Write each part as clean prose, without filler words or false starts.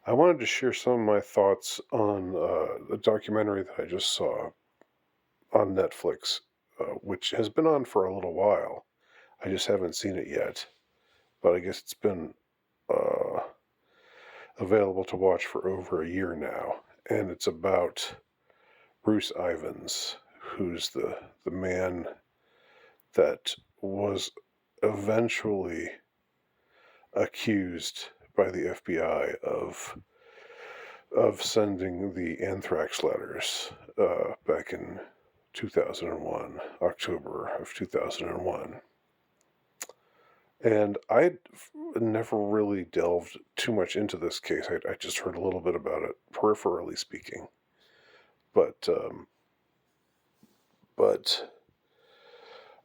I wanted to share some of my thoughts on a documentary that I just saw on Netflix, which has been on for a little while. I just haven't seen it yet, but I guess it's been uh, available to watch for over a year now. And it's about Bruce Ivins, who's the man that was eventually accused by the FBI of sending the anthrax letters back in 2001, October of 2001. And I never really delved too much into this case. I just heard a little bit about it, peripherally speaking. But but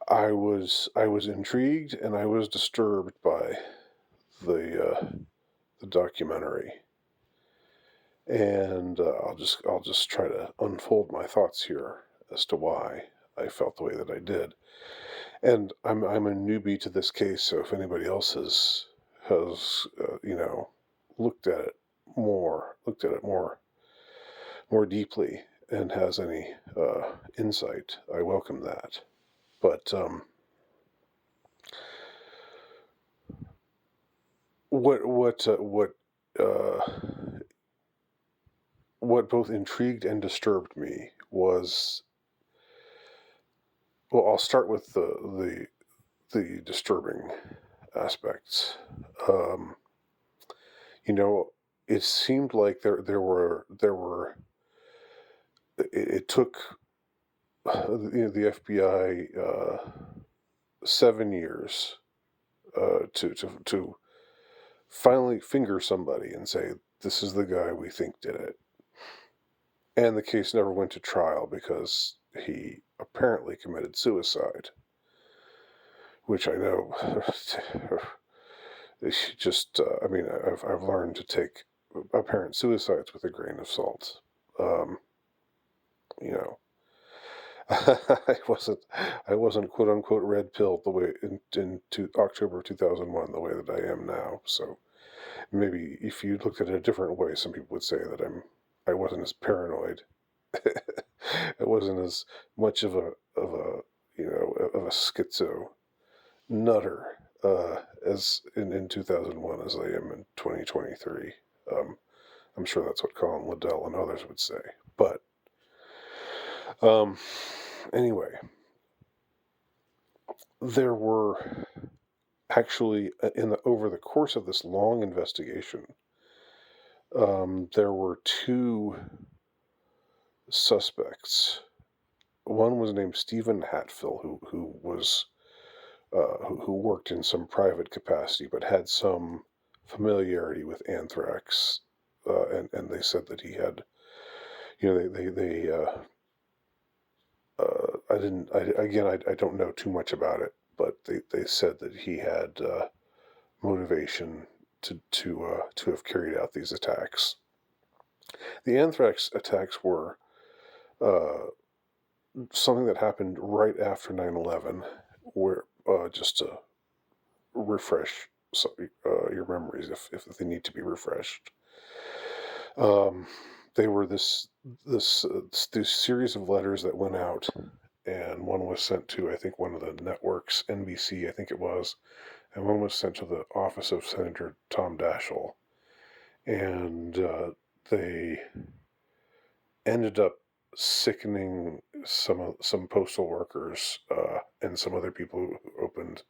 I was intrigued and I was disturbed by the documentary. And I'll just try to unfold my thoughts here as to why I felt the way that I did. And I'm a newbie to this case, so if anybody else has looked at it more deeply and has any insight, I welcome that. But what what uh, what uh, what both intrigued and disturbed me was, well, I'll start with the disturbing aspects. Um, you know, it seemed like it took the FBI 7 years to finally finger somebody and say this is the guy we think did it, and the case never went to trial because he apparently committed suicide, which I know. Just, I mean, I've learned to take apparent suicides with a grain of salt. Um, you know, I wasn't quote unquote red pilled the way in October 2001 the way that I am now. So maybe if you looked at it a different way, some people would say that I wasn't as paranoid. I wasn't as much of a schizo nutter as in 2001 as I am in 2023. Um, I'm sure that's what Colin Liddell and others would say. But um, anyway, there were actually in the over the course of this long investigation, there were two suspects. One was named Stephen Hatfill, who worked in some private capacity but had some familiarity with anthrax, and they said that he had, I didn't, I, again, I don't know too much about it, but they said that he had motivation to have carried out these attacks. The anthrax attacks were uh, something that happened right after 9/11, where just to refresh your memories if they need to be refreshed. Um, they were this series of letters that went out, and one was sent to, I think, one of the networks, NBC, I think it was, and one was sent to the office of Senator Tom Daschle, and they ended up sickening some postal workers and some other people who opened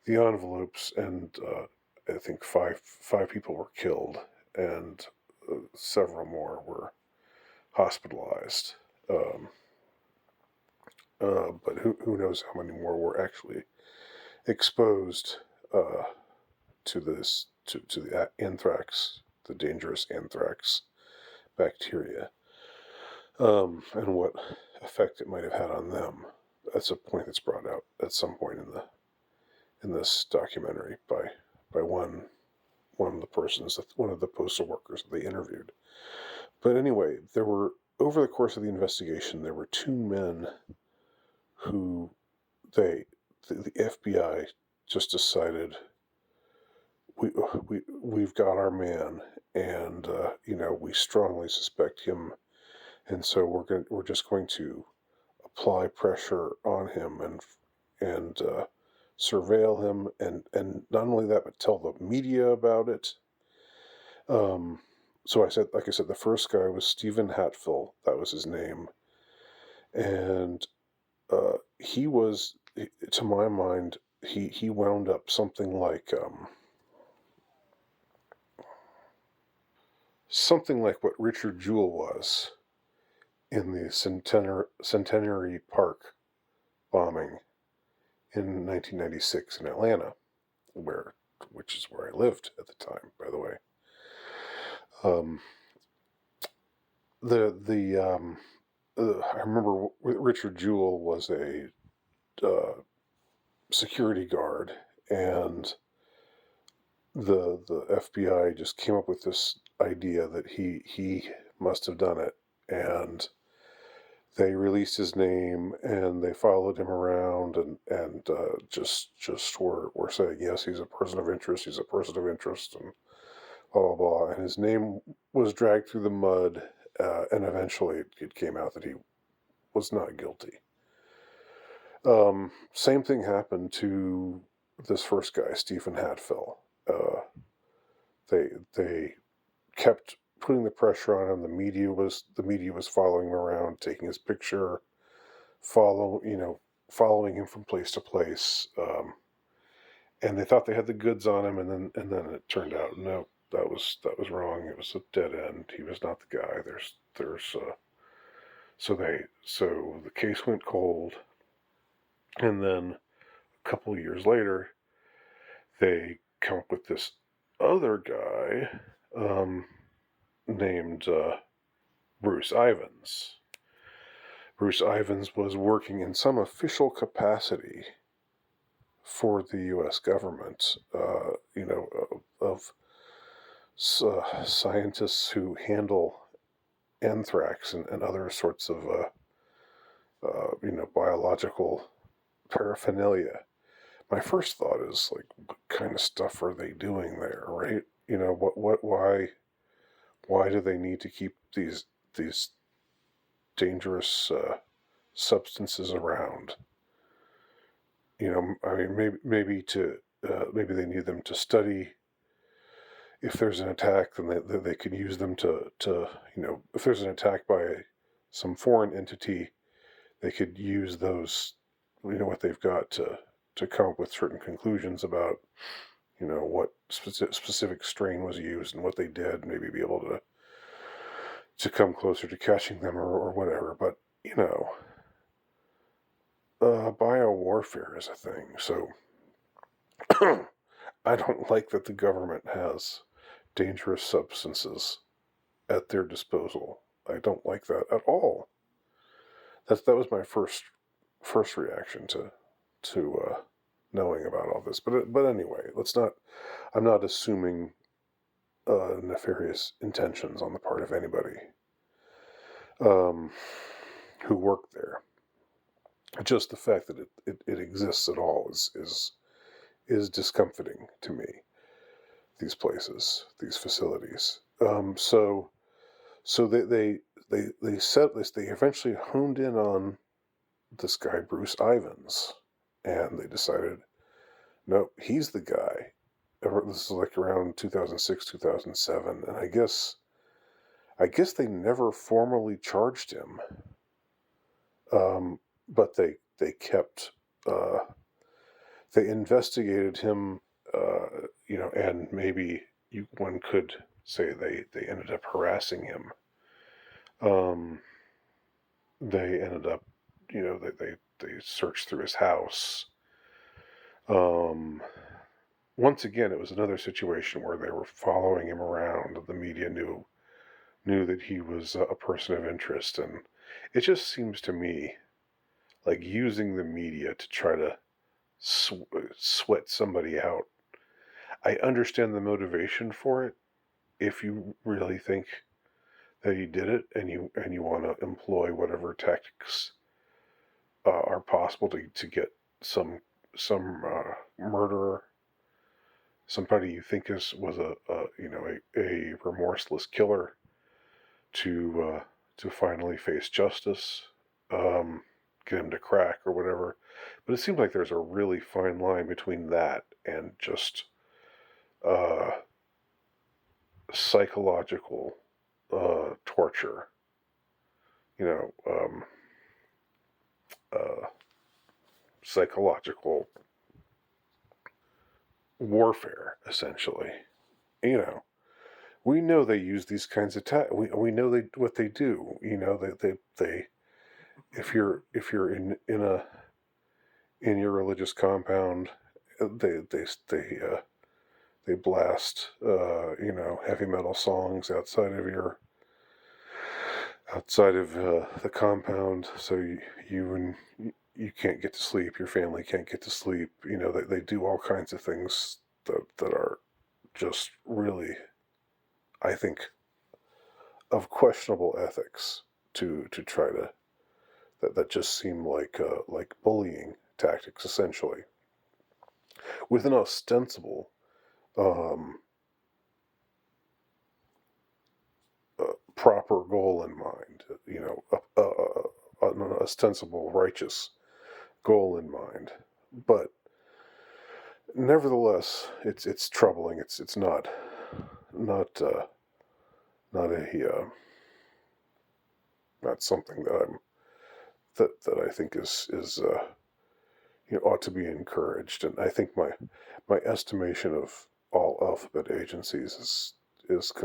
the envelopes, and I think five people were killed, and several more were hospitalized. Um, but who knows how many more were actually exposed to the anthrax, the dangerous anthrax bacteria, and what effect it might have had on them. That's a point that's brought out at some point in this documentary by one of the persons, one of the postal workers that they interviewed. But anyway, there were, over the course of the investigation, there were two men who the FBI just decided we've got our man, and we strongly suspect him, and so we're just going to apply pressure on him and surveil him, and not only that, but tell the media about it. Um, so like I said, the first guy was Stephen Hatfill. That was his name, and he was, to my mind, he wound up something like what Richard Jewell was in the Centenary Park bombing in 1996 in Atlanta, which is where I lived at the time, by the way. Um, I remember Richard Jewell was a security guard, and the FBI just came up with this idea that he must have done it, and they released his name and they followed him around and just were saying, yes, he's a person of interest, he's a person of interest, and blah blah blah. And his name was dragged through the mud, and eventually it came out that he was not guilty. Same thing happened to this first guy, Stephen Hatfill. They kept putting the pressure on him. The media was following him around, taking his picture, following him from place to place, and they thought they had the goods on him, and then it turned out no, that was wrong. It was a dead end. He was not the guy. So the case went cold, and then a couple of years later, they come up with this other guy named Bruce Ivins. Bruce Ivins was working in some official capacity for the U.S. government, of scientists who handle anthrax and other sorts of, biological paraphernalia. My first thought is, like, what kind of stuff are they doing there, right? Why do they need to keep these dangerous substances around? I mean, maybe they need them to study. If there's an attack, then they could use them to if there's an attack by some foreign entity, they could use those, what they've got to come up with certain conclusions about, what specific strain was used and what they did, maybe be able to come closer to catching them or whatever. But, biowarfare is a thing. So I don't like that the government has dangerous substances at their disposal. I don't like that at all. That was my first reaction to knowing about all this. But anyway, I'm not assuming nefarious intentions on the part of anybody who worked there. Just the fact that it exists at all is discomforting to me. These places, these facilities. So they set this. They eventually honed in on this guy Bruce Ivins, and they decided, no, he's the guy. This is like around 2006, 2007, and I guess they never formally charged him, but they kept they investigated him, and maybe one could say they ended up harassing him. They ended up, they searched through his house. Once again, it was another situation where they were following him around. The media knew that he was a person of interest, and it just seems to me like using the media to try to sweat somebody out. I understand the motivation for it if you really think that he did it, and you want to employ whatever tactics are possible to get some murderer somebody you think was a remorseless killer to finally face justice, um, get him to crack or whatever. But it seems like there's a really fine line between that and just uh, psychological torture. You know, uh, psychological warfare, essentially. You know, we know they use these kinds of we know what they do. You know, they if you're in your religious compound, they blast heavy metal songs outside of the compound, so you can't get to sleep. Your family can't get to sleep. You know, they do all kinds of things that are just really, I think, of questionable ethics to try to that just seem like bullying tactics, essentially, with an ostensible um, proper goal in mind. You know, an ostensible righteous goal in mind, but nevertheless, it's troubling. It's not not a not something that I think is ought to be encouraged. And I think my estimation of all alphabet agencies is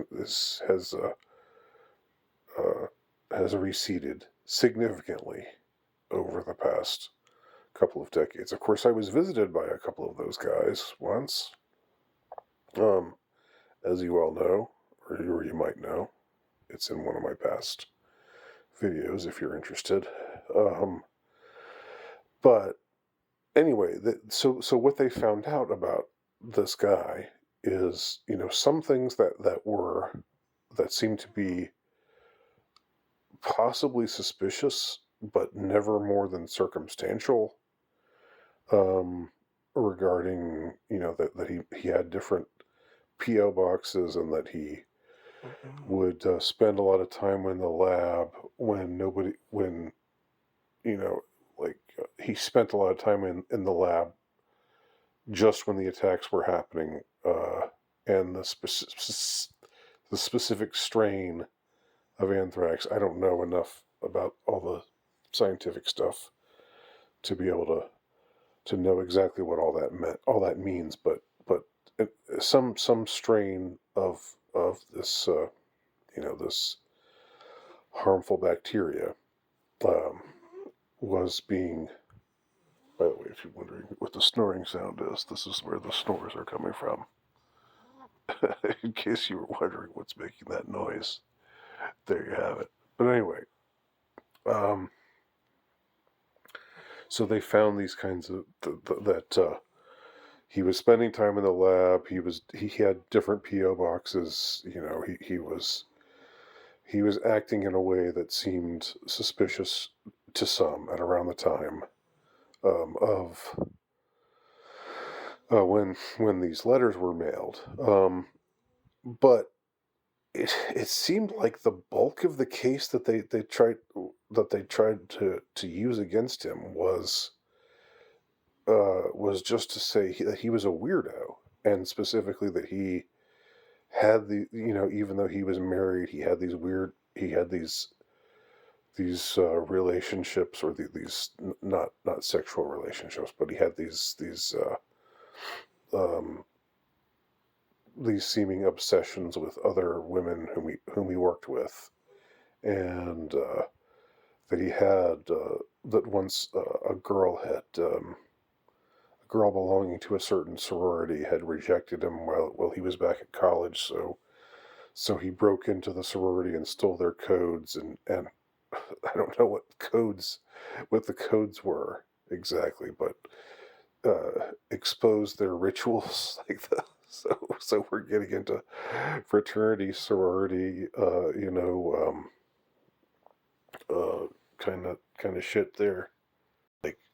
uh, has receded significantly over the past couple of decades. Of course, I was visited by a couple of those guys once, um, as you all know, or you might know. It's in one of my past videos if you're interested. Um, but anyway, so what they found out about this guy is, some things that seemed to be possibly suspicious, but never more than circumstantial, um, regarding, that he had different PO boxes, and that he would spend a lot of time in the lab when you know he spent a lot of time in the lab just when the attacks were happening, and the specific strain of anthrax. I don't know enough about all the scientific stuff to be able to know exactly what all that means, but some strain of this this harmful bacteria, um, was being. By the way, if you're wondering what the snoring sound is, this is where the snores are coming from. In case you were wondering what's making that noise, there you have it. But anyway, um, so they found these kinds of that he was spending time in the lab. He had different PO boxes. He was acting in a way that seemed suspicious to some at around the time, of when these letters were mailed. But it seemed like the bulk of the case that they tried to use against him was just to say that he was a weirdo, and specifically that he had even though he was married, he had these relationships, or these not sexual relationships, but he had um, these seeming obsessions with other women whom he worked with, and that he had that once a girl belonging to a certain sorority had rejected him while he was back at college, so he broke into the sorority and stole their codes, and I don't know what the codes were exactly, but exposed their rituals like that. So we're getting into fraternity, sorority, kind of shit there,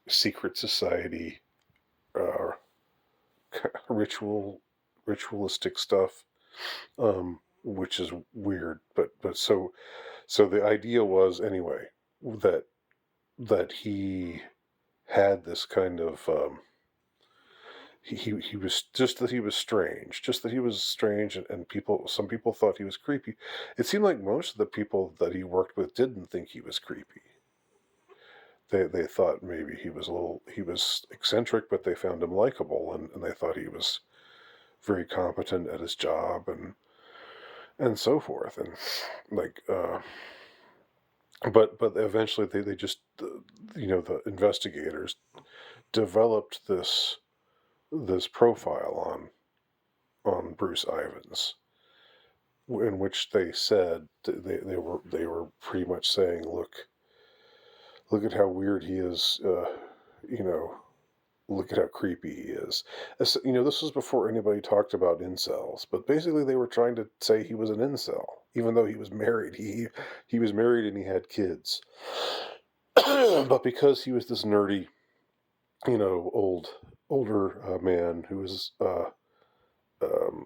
secret society, uh, ritual ritualistic stuff, which is weird. So the idea was anyway that he had this kind of he was just that he was strange, just that he was strange, and some people thought he was creepy. It seemed like most of the people that he worked with didn't think he was creepy. They thought maybe he was eccentric, but they found him likable, and they thought he was very competent at his job and so forth, and like but eventually they just the investigators developed this profile on Bruce Ivins, in which they said they were pretty much saying, look at how weird he is, you know, look at how creepy he is. This was before anybody talked about incels, but basically they were trying to say he was an incel, even though he was married. He was married and he had kids, but because he was this nerdy, older man who was um,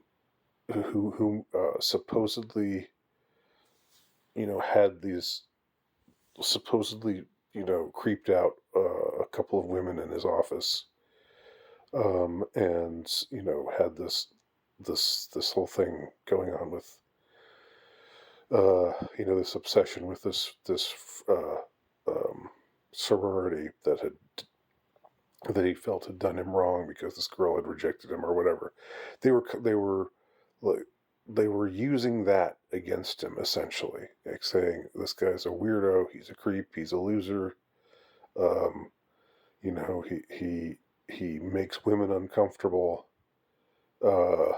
who supposedly had these supposedly creeped out a couple of women in his office, and had this whole thing going on with this obsession with this um, sorority that he felt had done him wrong because this girl had rejected him or whatever. They were like they were using that against him, essentially, like saying this guy's a weirdo, he's a creep, he's a loser. Um, he makes women uncomfortable. Uh,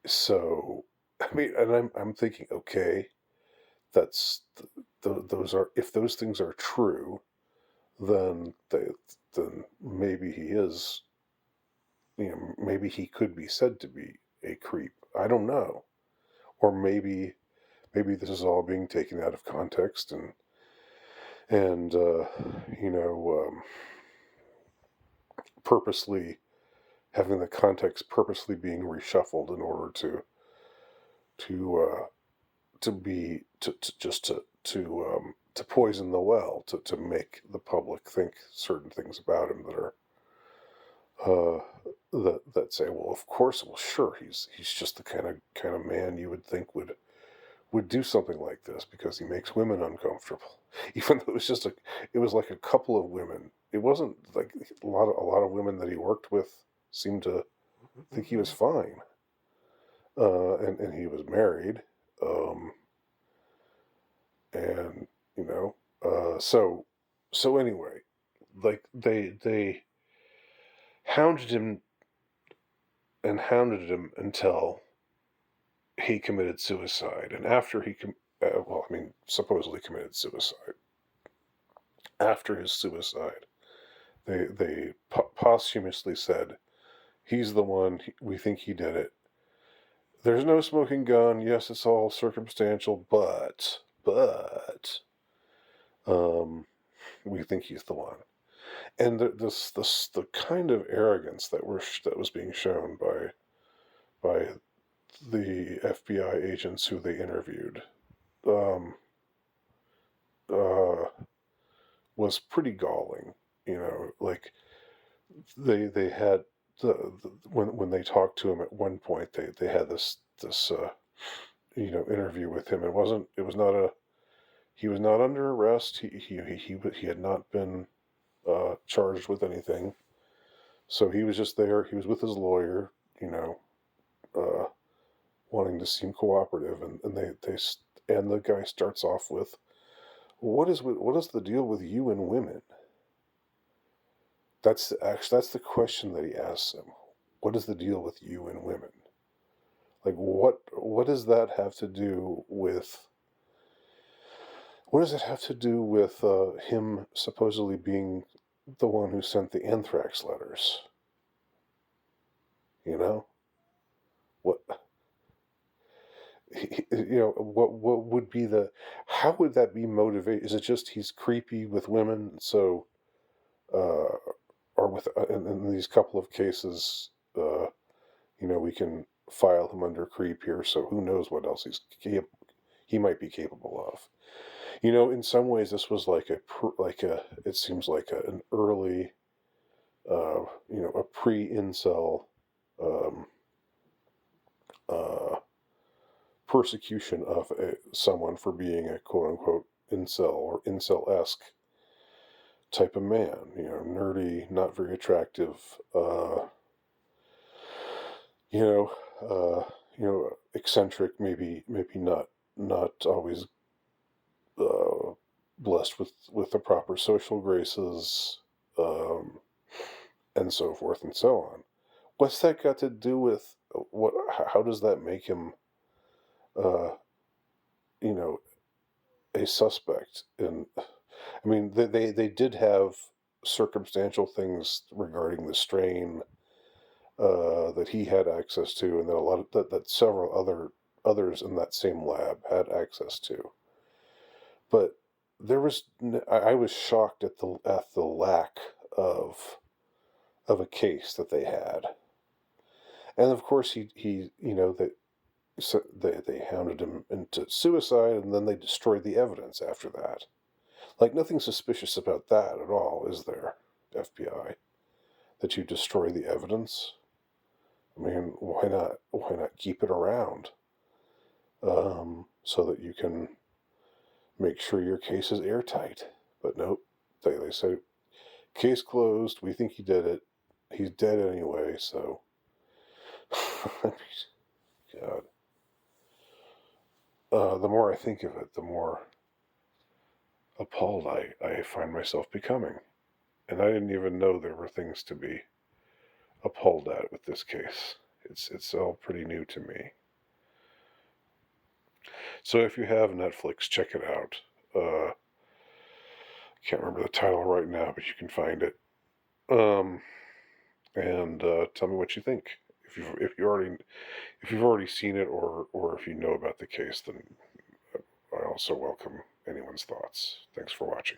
so I mean, and I'm thinking, okay, that's those are if those things are true, then maybe he is, maybe he could be said to be a creep. I don't know, or maybe this is all being taken out of context and purposely having the context purposely being reshuffled in order to to poison the well, to make the public think certain things about him that are uh, that say, well, of course, well, sure, he's just the kind of man you would think would do something like this because he makes women uncomfortable. Even though it was like a couple of women. It wasn't like a lot of women that he worked with seemed to think he was fine. And he was married. Um, and so anyway, like they hounded him and hounded him until he committed suicide. And after well, I mean, supposedly committed suicide. After his suicide, they posthumously said, he's the one, we think he did it. There's no smoking gun. Yes, it's all circumstantial, but um, we think he's the one. And the kind of arrogance that was being shown by the FBI agents who they interviewed, um, uh, was pretty galling. Like they had when they talked to him at one point, they had this interview with him. It was not a he was not under arrest. He had not been charged with anything. So he was just there. He was with his lawyer, uh, wanting to seem cooperative, and the guy starts off with, what is the deal with you and women? That's the question that he asks him. What is the deal with you and women? Like what does that have to do with? What does it have to do with him supposedly being the one who sent the anthrax letters? You know what? What would be how would that be motivated? Is it just he's creepy with women, so or with in these couple of cases, we can file him under creep here, so who knows what else he might be capable of. In some ways, this was like it seems like an early, a pre-incel um, uh, persecution of someone for being a quote unquote incel or incel-esque type of man. Nerdy, not very attractive. You know, eccentric, maybe not always blessed with the proper social graces, um, and so forth and so on. What's that got to do with what? How does that make him, uh, you know, a suspect? And I mean, they did have circumstantial things regarding the strain that he had access to, and that a lot of that several others in that same lab had access to. But I was shocked at the lack of a case that they had, and of course he that so they hounded him into suicide, and then they destroyed the evidence after that. Like, nothing suspicious about that at all, is there, FBI? That you destroy the evidence? I mean, why not? Why not keep it around, so that you can make sure your case is airtight? But nope, they say case closed. We think he did it. He's dead anyway. So, God, the more I think of it, the more appalled I find myself becoming. And I didn't even know there were things to be appalled at with this case. It's all pretty new to me. So if you have Netflix, check it out. Can't remember the title right now, but you can find it. Um, and tell me what you think. If you've already seen it, or if you know about the case, then I also welcome anyone's thoughts. Thanks for watching.